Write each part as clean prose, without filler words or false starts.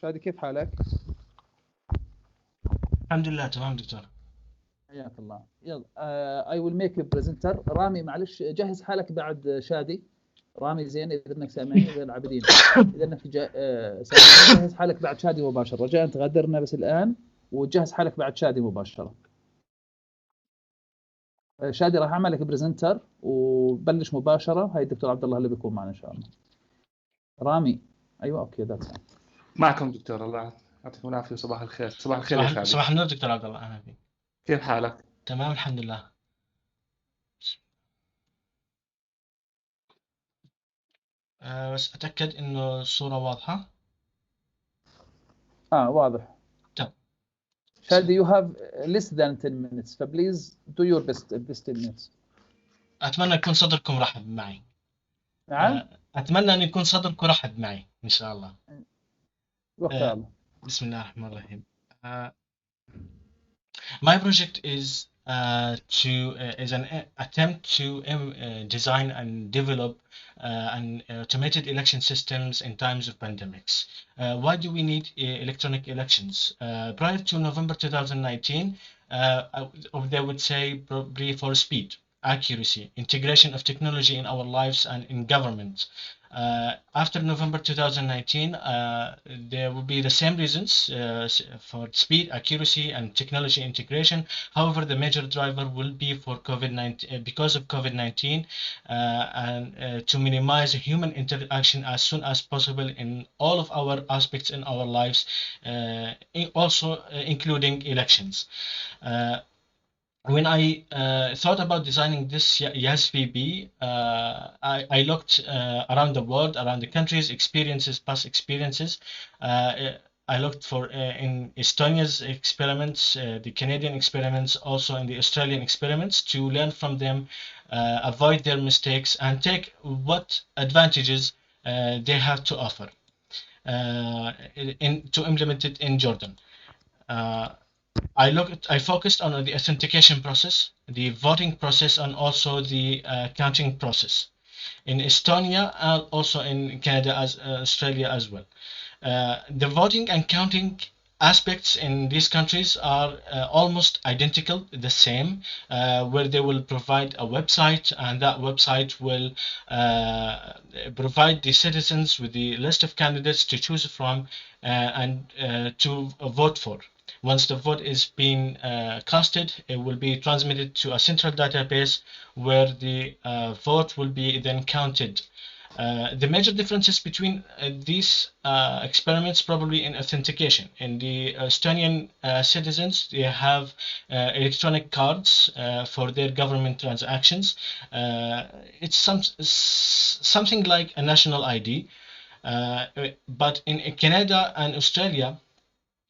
شادي كيف حالك؟ الحمد لله تمام دكتور. حياك الله. يلا I will make you presenter. رامي معلش جهز حالك بعد شادي. رامي زين إذا إنك سامعني غير العابدين. إذا إنك سامعني جهز حالك بعد شادي مباشرة. رجاء تغادرنا بس الآن وتجهز حالك بعد شادي مباشرة. شادي راح أعمل لك بريزنتر وبلش مباشرة. هاي الدكتور عبد الله اللي بيكون معنا إن شاء الله. رامي أيوة أوكي ذاتس. معكم دكتور، الله يعطيكم العافية. صباح الخير. صباح الخير يا شادي. صباح النور دكتور عبد الله، أهلا فيك. كيف حالك؟ تمام الحمد لله. بس أتأكد إنه الصورة واضحة. واضح. تمام. شادي you have less than 10 minutes فبليز do your best in this 10 minutes. أتمنى يكون صدركم رحب معي. نعم. أتمنى أن يكون صدركم رحب معي إن شاء الله. بسم الله الرحمن الرحيم. My project is an attempt to design and develop an automated election systems in times of pandemics. Why do we need electronic elections? Prior to November 2019, they would say probably for speed, accuracy, integration of technology in our lives and in government. After November 2019, there will be the same reasons for speed, accuracy, and technology integration. However, the major driver will be for COVID-19 because of COVID-19, and to minimize human interaction as soon as possible in all of our aspects in our lives, also including elections. When I thought about designing this YASVB, I looked around the world, around the countries, past experiences. I looked for in Estonia's experiments, the Canadian experiments, also in the Australian experiments, to learn from them, avoid their mistakes, and take what advantages they have to offer to implement it in Jordan. I focused on the authentication process, the voting process, and also the counting process in Estonia and also in Canada, Australia as well. The voting and counting aspects in these countries are almost identical, the same, where they will provide a website, and that website will provide the citizens with the list of candidates to choose from and to vote for. Once the vote is being casted, it will be transmitted to a central database where the vote will be then counted. The major differences between these experiments probably in authentication. In the Estonian citizens, they have electronic cards for their government transactions. It's something like a national ID, but in Canada and Australia,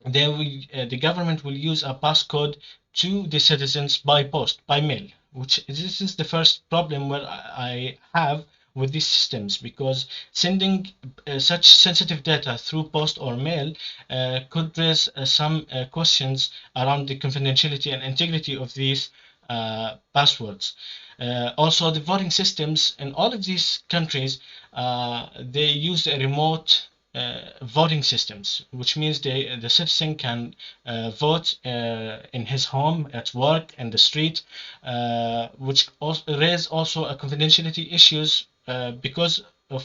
the government will use a passcode to the citizens by post, by mail, which this is the first problem where I have with these systems, because sending such sensitive data through post or mail could raise some questions around the confidentiality and integrity of these passwords. Also, the voting systems in all of these countries, they use a remote voting systems, which means the citizen can vote in his home, at work, in the street, which also raise also a confidentiality issues because of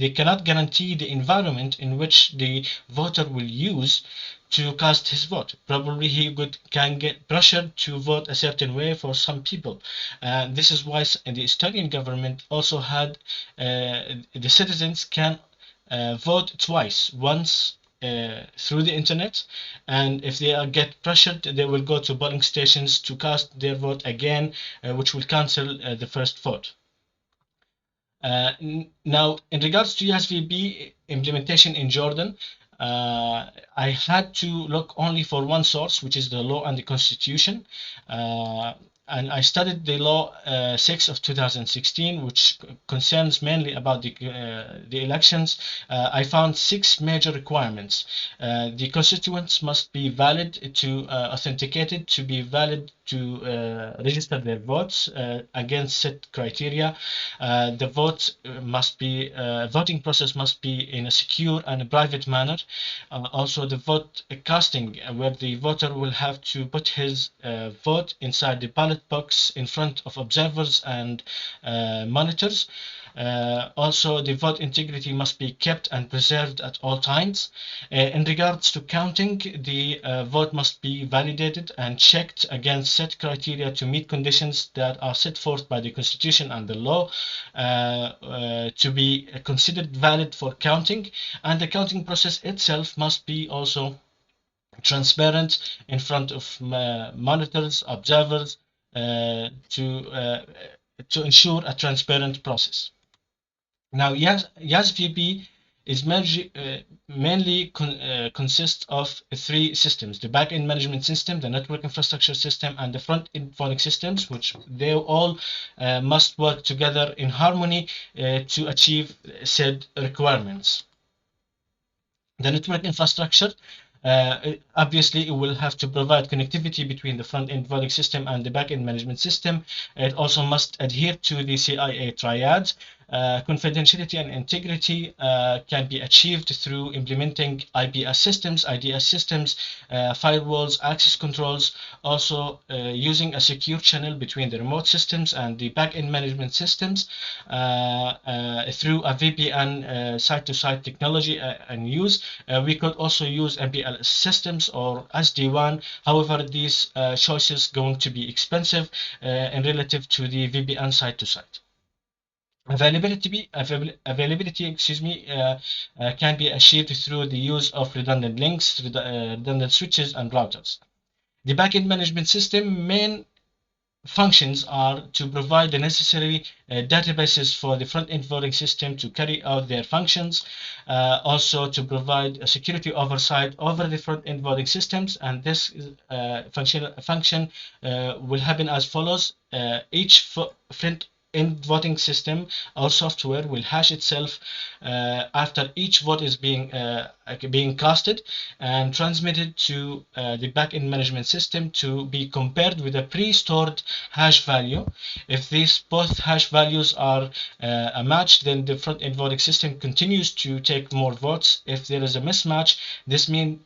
they cannot guarantee the environment in which the voter will use to cast his vote. Probably he can get pressured to vote a certain way for some people. This is why the Estonian government also had the citizens can vote twice, once through the internet, and if they get pressured, they will go to polling stations to cast their vote again, which will cancel the first vote. Now, in regards to USVB implementation in Jordan, I had to look only for one source, which is the law and the constitution. And I studied the law 6 of 2016, which concerns mainly about the elections. I found 6 major requirements. The constituents must be valid to authenticated to be valid to register their votes against set criteria. The voting process must be in a secure and a private manner. Also, the vote casting, where the voter will have to put his vote inside the ballot box in front of observers and monitors. Also, the vote integrity must be kept and preserved at all times. In regards to counting, the vote must be validated and checked against set criteria to meet conditions that are set forth by the Constitution and the law to be considered valid for counting. And the counting process itself must be also transparent in front of monitors, observers, to ensure a transparent process. Now, YASVP is mainly consists of 3 systems: the back-end management system, the network infrastructure system, and the front-end voting systems, which they all must work together in harmony to achieve said requirements. The network infrastructure, obviously, it will have to provide connectivity between the front-end voting system and the back-end management system. It also must adhere to the CIA triad. Confidentiality and integrity can be achieved through implementing IPS systems, IDS systems, firewalls, access controls, also using a secure channel between the remote systems and the back-end management systems through a VPN site-to-site technology and use. We could also use MPLS systems or SD-WAN. However, these choices going to be expensive in relative to the VPN site-to-site. Availability, can be achieved through the use of redundant links, redundant switches, and routers. The backend management system main functions are to provide the necessary databases for the front-end voting system to carry out their functions, also to provide a security oversight over the front-end voting systems, and this function will happen as follows. Each front-end voting system or software will hash itself after each vote is being casted and transmitted to the backend management system to be compared with a pre-stored hash value. If these both hash values are a match, then the front-end voting system continues to take more votes. If there is a mismatch, this means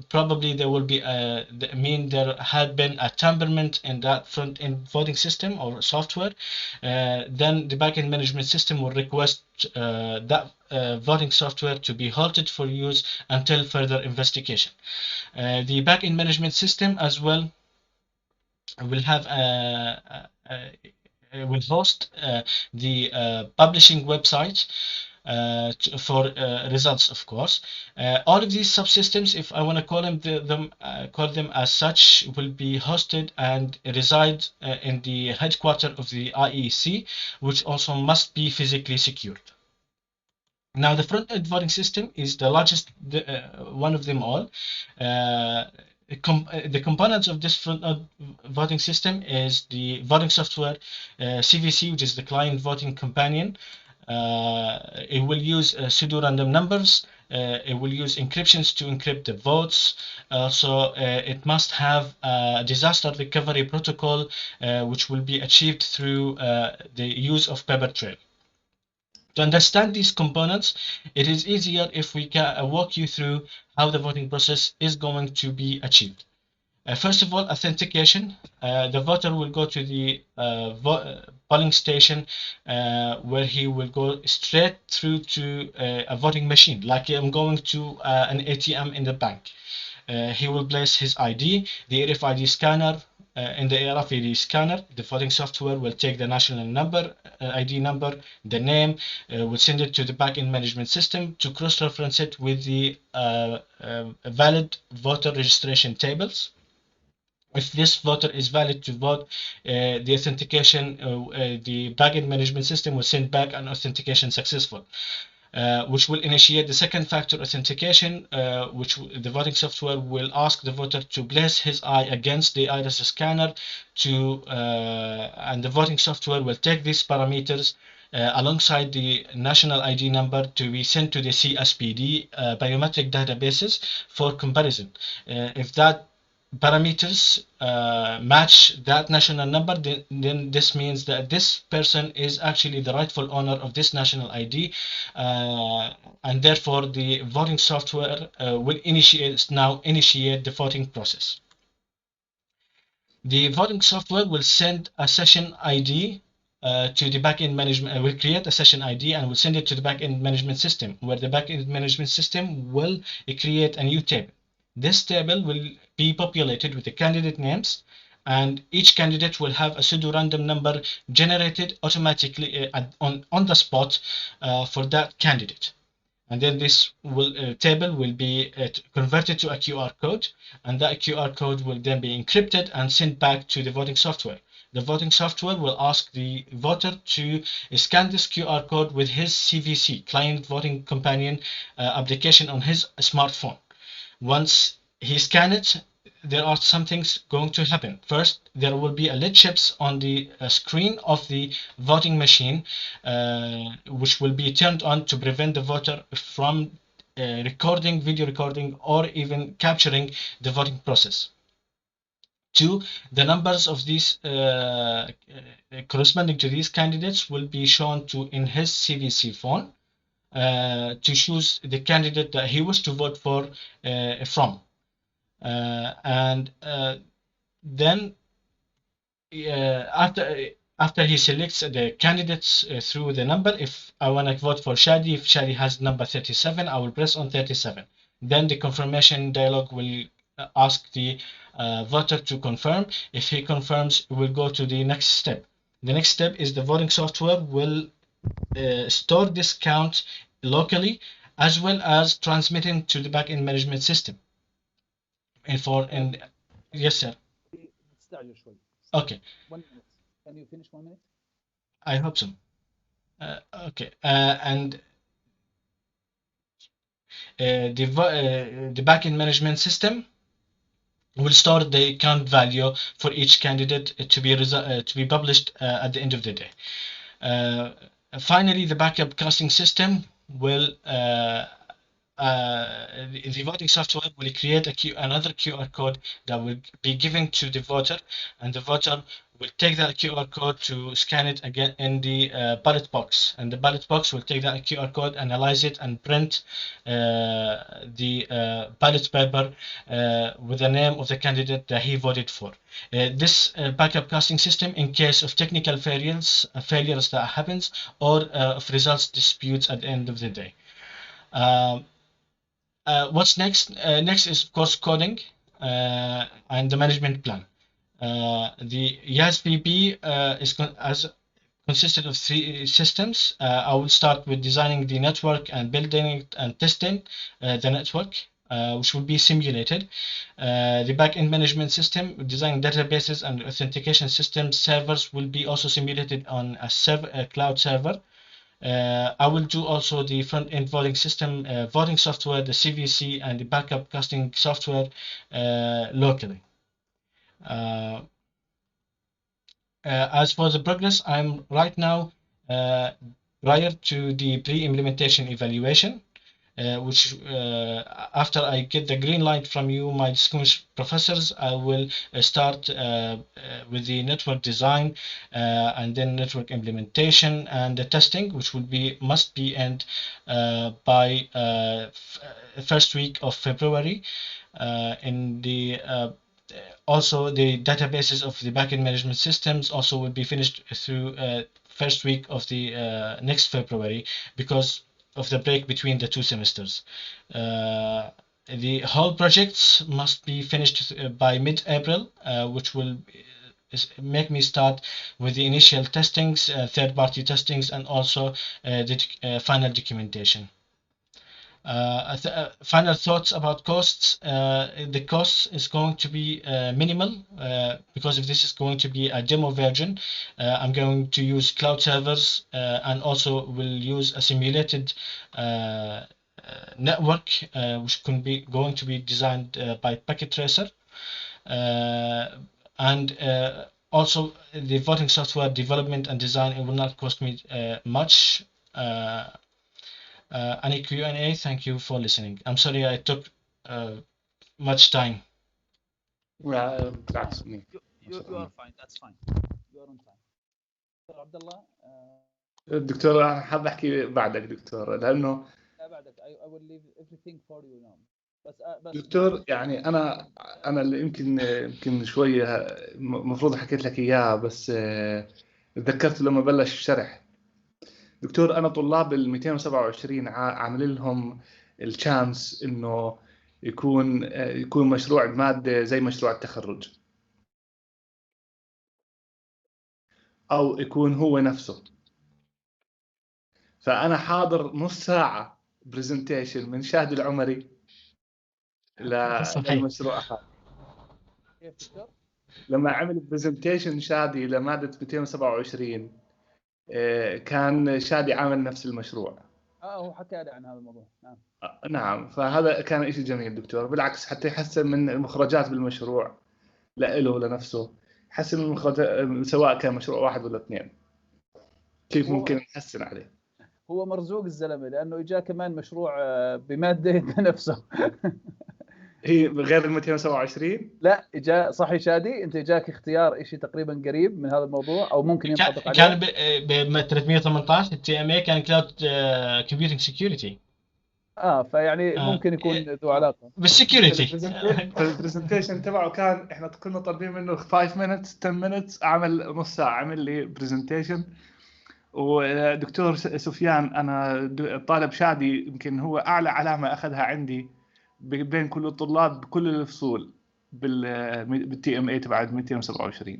probably there will be there had been a tamperment in that front-end voting system or software. Then the backend management system will request that voting software to be halted for use until further investigation. The backend management system as well will have will host the publishing website for results, of course. All of these subsystems, if I want to call them as such, will be hosted and reside in the headquarters of the IEC, which also must be physically secured. Now, the front-end voting system is the largest one of them all. The components of this front-end voting system is the voting software CVC, which is the client voting companion. It will use pseudo-random numbers. It will use encryptions to encrypt the votes. Also, it must have a disaster recovery protocol, which will be achieved through the use of paper trail. To understand these components, it is easier if we can walk you through how the voting process is going to be achieved. First of all, authentication. The voter will go to the polling station where he will go straight through to a voting machine, like I'm going to an ATM in the bank. He will place his ID, the RFID scanner. In the RFID scanner, the voting software will take the national number, ID number, the name, will send it to the backend management system to cross-reference it with the valid voter registration tables. If this voter is valid to vote, the authentication, the backend management system will send back an authentication successful. which will initiate the second factor authentication, which the voting software will ask the voter to place his eye against the iris scanner and the voting software will take these parameters alongside the national ID number to be sent to the CSPD biometric databases for comparison. If that parameters match that national number, then this means that this person is actually the rightful owner of this national ID, and therefore the voting software will initiate the voting process. The voting software will send a session ID to the backend management. Will create a session ID and will send it to the backend management system, where the backend management system will create a new table. This table will be populated with the candidate names, and each candidate will have a pseudo-random number generated automatically on the spot for that candidate. And then this table will be converted to a QR code, and that QR code will then be encrypted and sent back to the voting software. The voting software will ask the voter to scan this QR code with his CVC, Client Voting Companion application on his smartphone. Once he scans it, there are some things going to happen. First, there will be a LED chips on the screen of the voting machine, which will be turned on to prevent the voter from video recording, or even capturing the voting process. Two, the numbers of these corresponding to these candidates will be shown in his CVC phone to choose the candidate that he wishes to vote for from. Then after he selects the candidates through the number, if I want to vote for Shadi, if Shadi has number 37, I will press on 37. Then the confirmation dialog will ask the voter to confirm. If he confirms, we will go to the next step. The next step is the voting software will store this count locally, as well as transmitting to the backend management system. Yes, sir. Okay. 1 minute. Can you finish 1 minute? I hope so. Okay. And the backend management system will store the count value for each candidate to be published at the end of the day. Finally, the backup casting system will the voting software will create another QR code that will be given to the voter, and the voter will take that QR code to scan it again in the ballot box, and the ballot box will take that QR code, analyze it, and print the ballot paper with the name of the candidate that he voted for. This backup casting system, in case of technical failures that happens, or of results disputes at the end of the day. What's next? Next is, of course, coding and the management plan. The YASPB consisted of 3 systems. I will start with designing the network and building and testing the network, which will be simulated. The backend management system, designing databases and authentication systems servers will be also simulated on a cloud server. I will do also the front-end voting system, voting software, the CVC, and the backup casting software locally. As for the progress, I'm right now prior to the pre-implementation evaluation, which after I get the green light from you, my distinguished professors, I will start with the network design and then network implementation and the testing, which must be end by first week of February. Also, the databases of the backend management systems also will be finished through first week of the next February, because of the break between the 2 semesters. The whole projects must be finished by mid-April, which will make me start with the initial testings, third-party testings, and also the final documentation. Final thoughts about costs. The cost is going to be minimal because if this is going to be a demo version, I'm going to use cloud servers and also will use a simulated network which can be going to be designed by Packet Tracer. And also the voting software development and design, it will not cost me much. Any Q&A? Thank you for listening. I'm sorry I took much time. بالعكس منيح. You are fine. That's fine. You are on time. دكتور عبد الله دكتور أنا حاب أحكي بعدك دكتور لأنه لا بعدك. I will leave everything for you now. بس دكتور يعني أنا اللي يمكن شوية المفروض حكيت لك إياها بس تذكرت لما بلش الشرح. دكتور أنا طلاب ال 227 عامل لهم الشانس إنه يكون مشروع المادة زي مشروع التخرج أو يكون هو نفسه. فأنا حاضر نص ساعة برزنتيشن من شاهد العمري للمشروع هذا. كيف دكتور؟ لما عمل برزنتيشن شادي لمادة 227 كان شادي عامل نفس المشروع. هو حكى لي عن هذا الموضوع. نعم. نعم فهذا كان شيء جميل دكتور، بالعكس حتى يحسن من المخرجات بالمشروع لإله لنفسه، يحسن من المخرجات سواء كان مشروع واحد ولا اثنين، كيف ممكن نحسن عليه. هو مرزوق الزلمه لانه اجاه كمان مشروع بماده نفسه. هي غير ال 227 لا اجا صحي شادي، انت اجاك اختيار شيء تقريبا قريب من هذا الموضوع او ممكن ينطبق عليه. كان ب 318 التي ام اي كان كلاود كومبيوتنج سكيورتي. فيعني ممكن يكون ذو علاقه بالسكيورتي. فالبرزنتيشن تبعه كان احنا كنا طالبين منه 5 minutes 10 minutes، عمل نص ساعه عمل لي برزنتيشن. ودكتور سفيان انا طالب شادي يمكن هو اعلى علامه اخذها عندي بين كل الطلاب بكل الفصول بالتي ام اي تبع 227.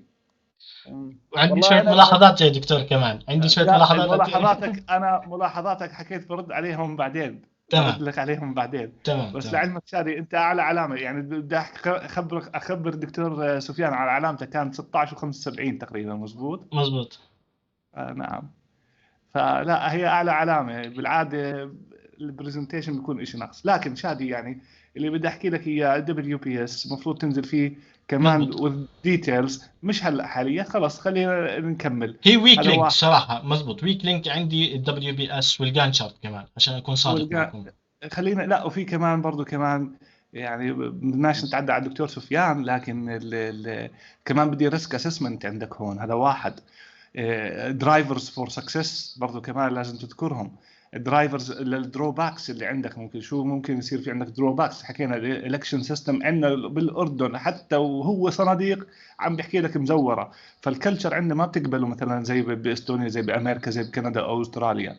وعندي شويه ملاحظات يا دكتور كمان، عندي شويه ملاحظات. ملاحظاتك حكيت برد عليهم بعدين. تمام. برد لك عليهم بعدين. تمام. بس لعلمك شادي انت اعلى علامه، يعني بدي اخبر دكتور سفيان على علامتك كانت 16 و75 تقريبا. مزبوط. نعم. فلا هي اعلى علامه بالعاده البرزنتيشن بيكون شيء ناقص، لكن شادي يعني اللي بدي احكي لك اياه دبليو بي اس المفروض تنزل فيه كمان والديتيلز مش هلا حاليا، خلاص خلينا نكمل. هي ويك لينك صراحه مزبوط، ويك لينك عندي الدبليو بي اس والجان شارت كمان عشان اكون صادق معكم. خلينا لا وفي كمان برضو كمان يعني بدناش نتعدى على الدكتور سفيان، لكن كمان بدي ريسك اسسمنت عندك هون، هذا واحد. درايفرز فور سكسس برضو كمان لازم تذكرهم. الدرايفرز للدروباكس اللي عندك ممكن يصير في عندك دروباكس. حكينا الالكشن سيستم عندنا بالاردن حتى وهو صناديق عم بحكي لك مزوره، فالكلتشر عندنا ما بتقبله مثلا زي باستونيا زي بامريكا زي بكندا او استراليا.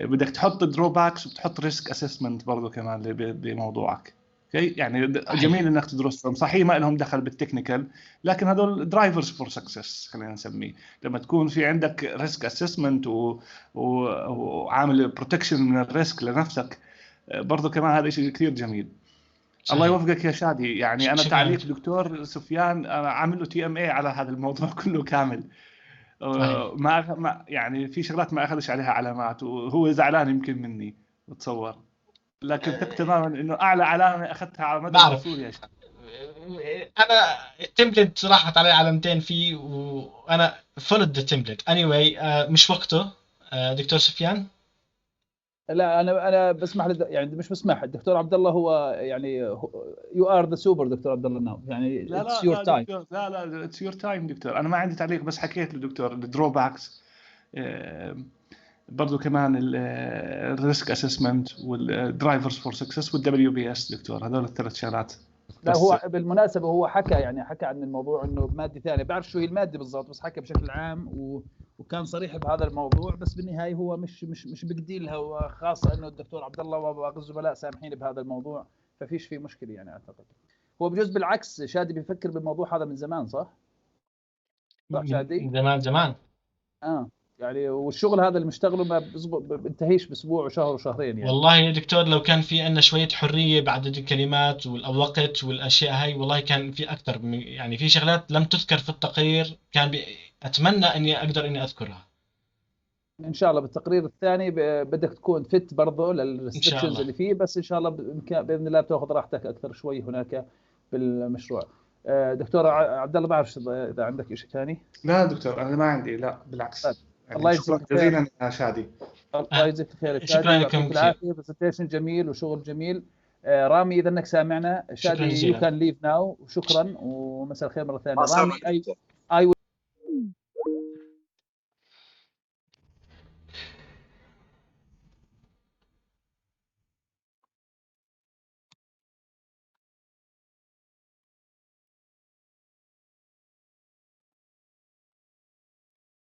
بدك تحط دروباكس وبتحط ريسك اسسمنت برضو كمان بموضوعك. يعني جميل انك تدرسهم، صحيح ما لهم دخل بالتكنيكال لكن هذول درايفرز فور سكسس خلينا نسميه. لما تكون في عندك ريسك اسسمنت وعامل بروتكشن من الريسك لنفسك برضو كمان هذا شيء كثير جميل. صحيح. الله يوفقك يا شادي. يعني انا تعليق دكتور سفيان انا عامل له تي ام اي على هذا الموضوع كله كامل. ما يعني في شغلات ما اخذش عليها علامات وهو زعلان يمكن مني بتصور، لكن ثق تماما انه اعلى علامه اخذتها على مدى الفصول يا شباب. انا التمبلت صراحه عليه علامتين فيه وانا فولد ذا تمبلت اني واي. مش وقته دكتور سفيان. لا انا بسمح يعني مش بسمح. الدكتور عبد الله هو يعني يو ار ذا سوبر دكتور عبد الله ناو يعني اتس يور تايم. لا اتس يور تايم دكتور. انا ما عندي تعليق بس حكيت للدكتور الدروباكس برضو كمان الريسك اسسمنت والدرايفرز فور سكسس والدبليو بي اس دكتور. هذول الثلاث شغلات. لا هو بالمناسبه هو حكى عن الموضوع انه ماده ثانيه، بعرف شو هي الماده بالضبط بس حكى بشكل عام وكان صريح بهذا الموضوع. بس بالنهايه هو مش بجديلها، وخاصه انه الدكتور عبد الله وباقي الزملاء سامحين بهذا الموضوع، ففيش فيه مشكله يعني. اعتقد هو بجوز بالعكس شادي بيفكر بالموضوع هذا من زمان، صح شادي؟ من زمان. يعني والشغل هذا اللي مشتغله ما بنتهيش باسبوع وشهر وشهرين يعني. والله يا دكتور لو كان في عندنا شوية حرية بعدد الكلمات والوقت والأشياء هاي، والله كان في أكثر يعني في شغلات لم تذكر في التقرير كان أتمنى إني أقدر إني أذكرها. ان شاء الله بالتقرير الثاني بدك تكون فت برضه إن شاء للريستريكشنز الله. اللي فيه، بس ان شاء الله باذن الله بتاخذ راحتك اكثر شوي هناك بالمشروع. دكتور عبد الله، بعرف اذا عندك شيء ثاني. لا دكتور انا ما عندي، لا بالعكس. طيب. يعني الله شكرا يجزيك خير. جزيلا يا شادي. الله يجزيك خير يا شكرا شادي، لكم يعطيك كثير. العافيه، برزنتيشن جميل وشغل جميل. رامي اذا انك سامعنا، شكرا شادي يو جزيلا. كان ليف ناو، وشكرا ومساء الخير مره ثانيه. مع السلامة رامي دكتور. اي